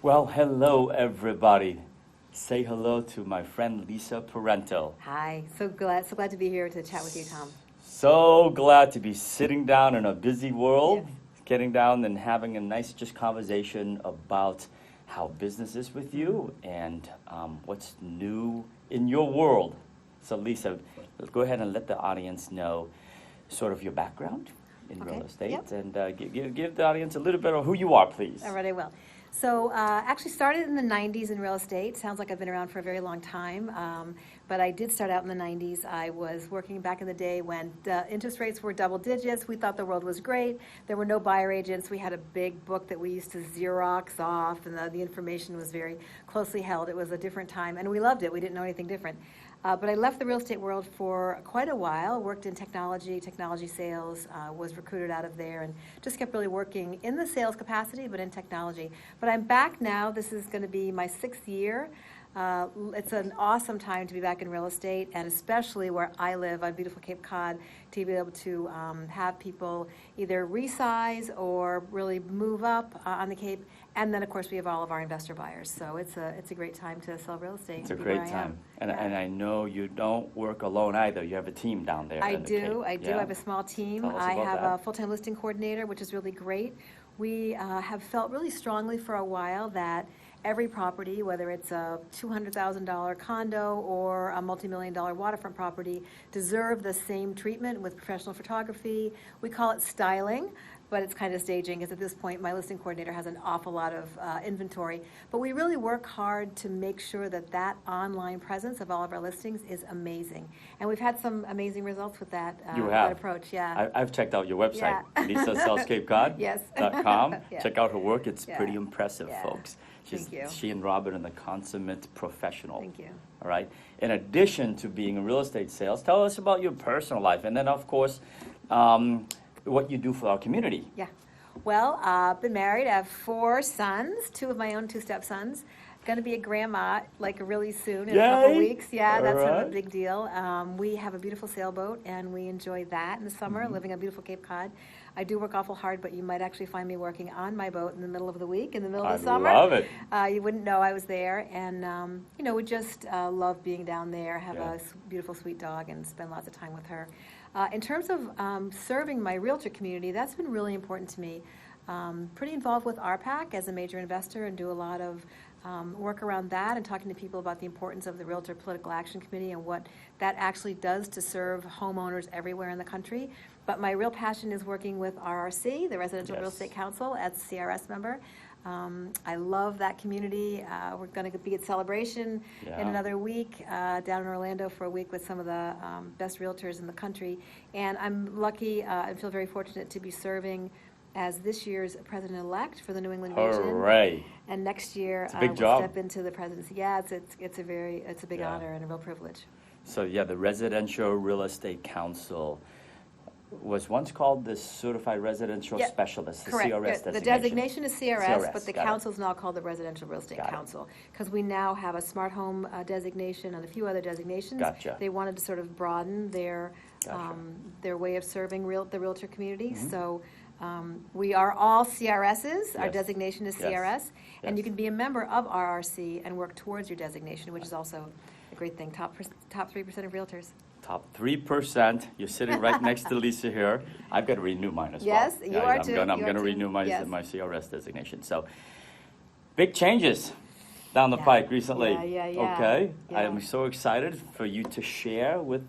Well, hello everybody. Say hello to my friend Lisa Parenteau. Hi, so glad to be here to chat with you, Tom. So glad to be sitting down in a busy world, Yes. getting down and having a nice just conversation about how business is with you and what's new in your world. So Lisa, go ahead and let the audience know sort of your background in Okay. real estate Yep. and give the audience a little bit of who you are, please. All right, I will. So actually started in the 90s in real estate. Sounds like I've been around for a very long time. But I did start out in the 90s. I was working back in the day when the interest rates were double digits. We thought the world was great. There were no buyer agents. We had a big book that we used to Xerox off, and the information was very closely held. It was a different time, and we loved it. We didn't know anything different. But I left the real estate world for quite a while, worked in technology sales, was recruited out of there, and just kept really working in the sales capacity, but in technology. But I'm back now. This is going to be my 6th year. It's an awesome time to be back in real estate, and especially where I live on beautiful Cape Cod, to be able to have people either resize or really move up on the Cape. And then, of course, we have all of our investor buyers. So it's a great time to sell real estate. It's a great time. And I know you don't work alone either. You have a team down there. I do. I have a small team. Tell us I about have that. a full-time listing coordinator, which is really great. We have felt really strongly for a while that every property, whether it's a $200,000 condo or a multi-million-dollar waterfront property, deserve the same treatment with professional photography. We call it styling, but it's kind of staging, because at this point my listing coordinator has an awful lot of inventory. But we really work hard to make sure that that online presence of all of our listings is amazing. And we've had some amazing results with that, that approach. Yeah. I've checked out your website, Yeah. LisaSellsCapeCod.com. Yes. Yeah. Check out her work. It's Yeah. pretty impressive, Yeah. folks. Thank you. She and Robert are the consummate professional. Thank you. All right. In addition to being in real estate sales, tell us about your personal life, and then of course, what you do for our community. Yeah. Well, been married. I have 4 sons, 2 of my own, 2 stepsons. Going to be a grandma like really soon, in a couple Yay! weeks. Yeah, that's All sort of right. a big deal. We have a beautiful sailboat, and we enjoy that in the summer, living on beautiful Cape Cod. I do work awful hard, but you might actually find me working on my boat in the middle of the week, in the middle of the summer. I love it. You wouldn't know I was there, and we just love being down there. Have Yeah. a beautiful, sweet dog, and spend lots of time with her. In terms of serving my realtor community, that's been really important to me. Pretty involved with RPAC as a major investor, and do a lot of work around that, and talking to people about the importance of the Realtor Political Action Committee and what that actually does to serve homeowners everywhere in the country. But my real passion is working with RRC, the Residential Real Estate Council, as a CRS member. I love that community. We're going to be at Celebration in another week down in Orlando for a week with some of the best realtors in the country. And I'm lucky and feel very fortunate to be serving as this year's president-elect for the New England region. Hooray. And next year It's a big we'll job. step into the presidency. Yeah, it's a big honor and a real privilege. So yeah, the Residential Real Estate Council was once called the Certified Residential Yeah, Specialist, the correct. CRS The designation. designation is CRS, CRS, but the got it. council is now called the Residential Real Estate Got it. Council, because we now have a smart home designation and a few other designations. Gotcha. They wanted to sort of broaden their way of serving the realtor community. So we are all CRSs. Our Yes. designation is Yes. CRS, and you Yes. can be a member of RRC and work towards your designation, which is also a great thing. Top 3% of realtors. Top 3%. You're sitting right next to Lisa here. I've got to renew mine as well. Yes, you are too. I'm You are going to too. renew my Yes. my CRS designation. So big changes down the Yeah. pike recently. Yeah. Okay. Yeah. I am so excited for you to share with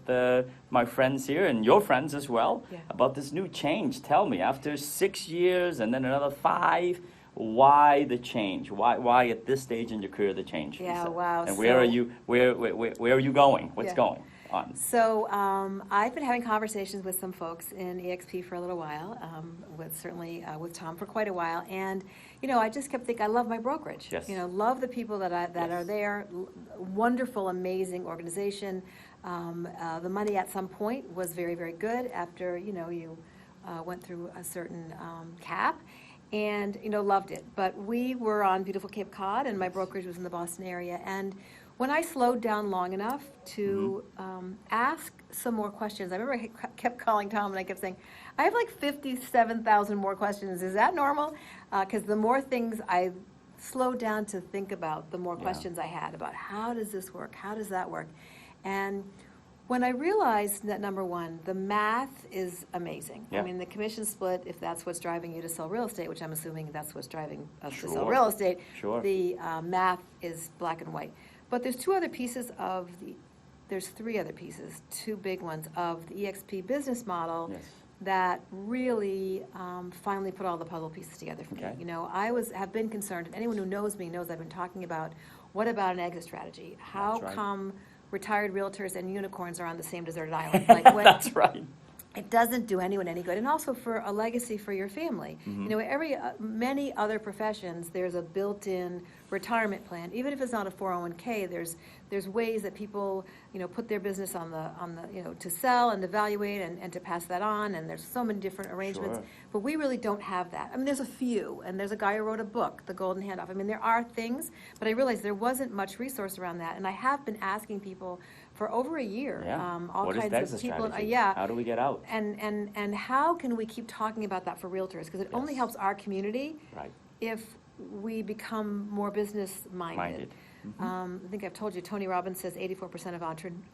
my friends here and your friends as well Yeah. about this new change. Tell me, after 6 years and then another 5, why the change? Why at this stage in your career the change? Yeah, Lisa? wow, And where so- are you? Where are you going? What's Yeah. going on? So I've been having conversations with some folks in EXP for a little while, with Tom for quite a while, and I just kept thinking, I love my brokerage. Yes. Love the people that are there. Wonderful, amazing organization. The money at some point was very, very good after you went through a certain cap. And loved it. But we were on beautiful Cape Cod, and my brokerage was in the Boston area. And when I slowed down long enough to ask some more questions, I remember I kept calling Tom and I kept saying, I have like 57,000 more questions. Is that normal? Because the more things I slowed down to think about the more Yeah. questions I had about how does this work, how does that work, and when I realized that, number one, the math is amazing. Yeah. I mean, the commission split, if that's what's driving you to sell real estate, which I'm assuming that's what's driving us to sell Sure. real estate, Sure. the math is black and white. But there's three other pieces, two big ones of the EXP business model Yes. that really finally put all the puzzle pieces together for Okay. me. You know, have been concerned, and anyone who knows me knows I've been talking about, what about an exit strategy? How That's right. come retired realtors and unicorns are on the same deserted island? Like, That's right. it doesn't do anyone any good, and also for a legacy for your family. Mm-hmm. You know, many other professions, there's a built-in retirement plan. Even if it's not a 401k, there's ways that people, you know, put their business on the you know, to sell and evaluate and to pass that on, and there's so many different arrangements. Sure. But we really don't have that. I mean, there's a few, and there's a guy who wrote a book, The Golden Handoff. I mean, there are things, but I realized there wasn't much resource around that, and I have been asking people for over a year, Yeah. all What is kinds the of exit people. strategy? Yeah. How do we get out? And how can we keep talking about that for realtors? Because it only Yes. helps our community Right. if we become more business-minded. I think I've told you, Tony Robbins says 84% of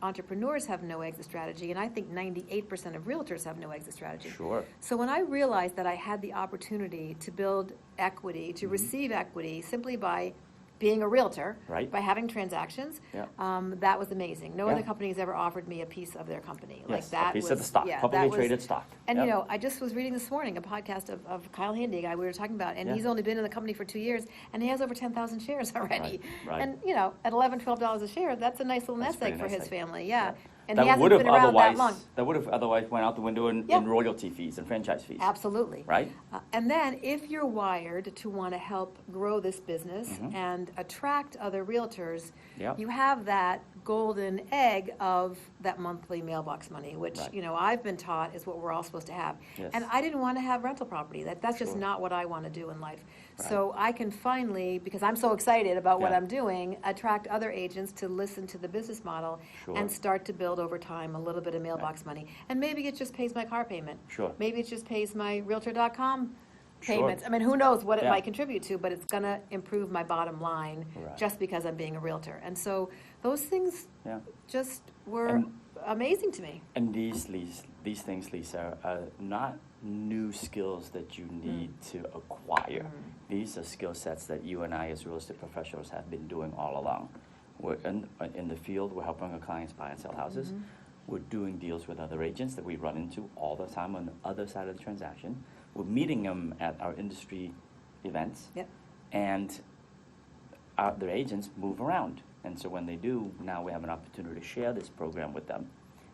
entrepreneurs have no exit strategy, and I think 98% of realtors have no exit strategy. Sure. So when I realized that I had the opportunity to build equity, to receive equity, simply by being a realtor, Right. by having transactions, Yeah. that was Kyle No Yeah. other company has ever offered me a piece of their company. Like Yes, that a piece was, of the stock, yeah, publicly that was- traded stock. And Yep. you know, I just was reading this morning a podcast of Kyle Handy, a guy we were talking about, and Yeah. he's only been in the company for 2 years, and he has over 10,000 shares already. Right. And you know, at $11-12 a share, that's a nice little That's nest egg pretty for nice his egg. family. Yeah. Yeah. And That he hasn't would have been around that long. That would have otherwise went out the window in Yeah. royalty fees and franchise fees. Absolutely. Right? And then if you're wired to want to help grow this business and attract other realtors, Yep. you have that golden egg of that monthly mailbox money, which, Right. you know, I've been taught is what we're all supposed to have. Yes. And I didn't want to have rental property. That's just Sure. not what I want to do in life. Right. So I can finally, because I'm so excited about what Yeah. I'm doing, attract other agents to listen to the business model Sure. and start to build over time a little bit of mailbox money. And maybe it just pays my car payment. Sure. Maybe it just pays my Realtor.com Sure. payments. I mean, who knows what it Yeah. might contribute to, but it's going to improve my bottom line Right. just because I'm being a realtor. And so those things Yeah. just were And- amazing to me. And these things, Lisa, are not new skills that you need to acquire. These are skill sets that you and I as real estate professionals have been doing all along. We're in the field, we're helping our clients buy and sell houses. We're doing deals with other agents that we run into all the time on the other side of the transaction. We're meeting them at our industry events. Yep. And their agents move around. And so when they do, now we have an opportunity to share this program with them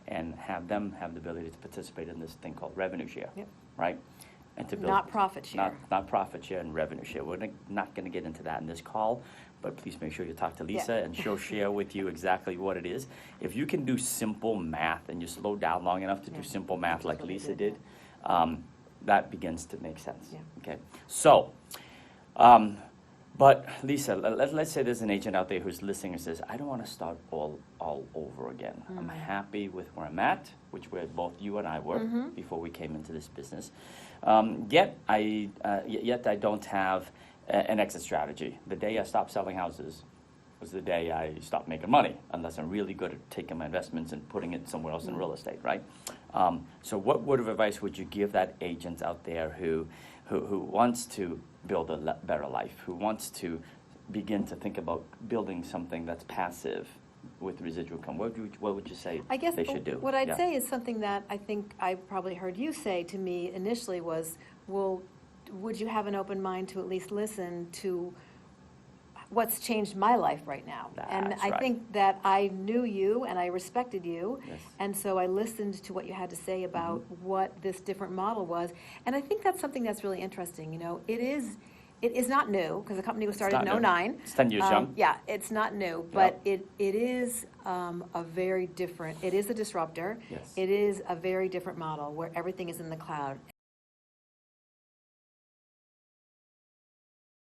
and have them have the ability to participate in this thing called revenue share, Yep. right? And to build, Not profit share. Not profit share and revenue share. We're not going to get into that in this call, but please make sure you talk to Lisa Yeah. and she'll share with you exactly what it is. If you can do simple math and you slow down long enough to do simple math like what we Lisa did, did, that begins to make sense. Yeah. Okay, so. But Lisa, let's say there's an agent out there who's listening and says, I don't want to start all over again. I'm happy with where I'm at, which where both you and I were before we came into this business. Yet I don't have an exit strategy. The day I stopped selling houses was the day I stopped making money, unless I'm really good at taking my investments and putting it somewhere else in real estate, right? So what word of advice would you give that agent out there who wants to build a better life, who wants to begin to think about building something that's passive with residual income? What would you say I guess they should do? what I'd Yeah. say is something that I think I probably heard you say to me initially was, well, would you have an open mind to at least listen to what's changed my life right now? And That's I right. think that I knew you and I respected you. Yes. And so I listened to what you had to say about what this different model was. And I think that's something that's really interesting. You know, it is not new because the company was started in not new. 09. It's 10 years young. Yeah, it's not new, but it is a very different, it is a disruptor. Yes. It is a very different model where everything is in the cloud.